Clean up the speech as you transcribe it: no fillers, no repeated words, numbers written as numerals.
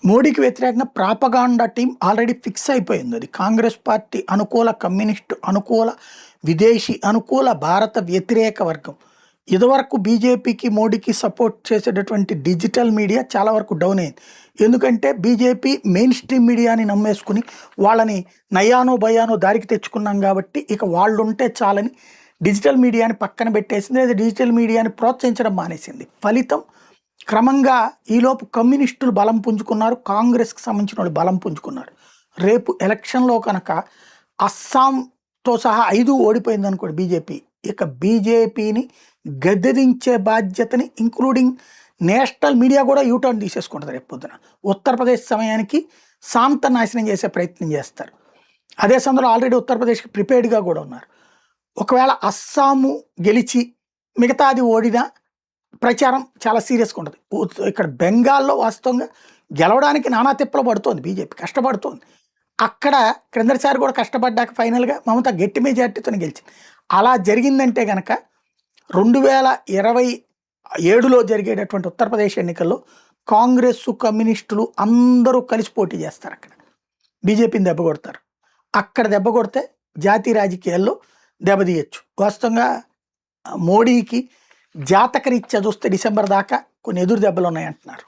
మోడీకి వ్యతిరేకంగా propaganda team already fix అయిపోయింది. అది కాంగ్రెస్ పార్టీ అనుకూల, కమ్యూనిస్టు అనుకూల, విదేశీ అనుకూల, భారత వ్యతిరేక వర్గం. ఇదివరకు బీజేపీకి, మోడీకి సపోర్ట్ చేసేటటువంటి డిజిటల్ మీడియా చాలా వరకు డౌన్ అయింది. ఎందుకంటే బీజేపీ మెయిన్ స్ట్రీమ్ మీడియాని నమ్మేసుకుని వాళ్ళని నయానో భయానో దారికి తెచ్చుకున్నాం కాబట్టి ఇక వాళ్ళు ఉంటే చాలని డిజిటల్ మీడియాని పక్కన పెట్టేసింది. అది డిజిటల్ మీడియాని ప్రోత్సహించడం మానేసింది. ఫలితం క్రమంగా ఈలోపు కమ్యూనిస్టులు బలం పుంజుకున్నారు, కాంగ్రెస్కి సంబంధించిన వాళ్ళు బలం పుంజుకున్నారు. రేపు ఎలక్షన్లో కనుక అస్సాంతో సహా 5 ఓడిపోయింది అనుకోండి బీజేపీ, ఇక బీజేపీని గద్దెదించే బాధ్యతని ఇంక్లూడింగ్ నేషనల్ మీడియా కూడా యూటర్న్ తీసేసుకుంటుంది. రేపు పొద్దున ఉత్తరప్రదేశ్ సమయానికి శాంత నాశనం చేసే ప్రయత్నం చేస్తారు. అదే సమయంలో ఆల్రెడీ ఉత్తరప్రదేశ్కి ప్రిపేర్డ్గా కూడా ఉన్నారు. ఒకవేళ అస్సాము గెలిచి మిగతాది ఓడినా ప్రచారం చాలా సీరియస్గా ఉంటుంది. ఇక్కడ బెంగాల్లో వాస్తవంగా గెలవడానికి నానా తిప్పలు పడుతోంది బీజేపీ, కష్టపడుతోంది. అక్కడ క్రిందటిసారి కూడా కష్టపడ్డాక ఫైనల్గా మమతా గట్టి మెజార్టీతో గెలిచింది. అలా జరిగిందంటే కనుక 2027లో జరిగేటటువంటి ఉత్తరప్రదేశ్ ఎన్నికల్లో కాంగ్రెస్, కమ్యూనిస్టులు అందరూ కలిసి పోటీ చేస్తారు. అక్కడ బీజేపీని దెబ్బ కొడతారు. అక్కడ దెబ్బ కొడితే జాతీయ రాజకీయాల్లో దెబ్బతీయచ్చు. వాస్తవంగా మోడీకి జాతకరీత్యా చూస్తే డిసెంబర్ దాకా కొన్ని ఎదురు దెబ్బలు ఉన్నాయంటున్నారు.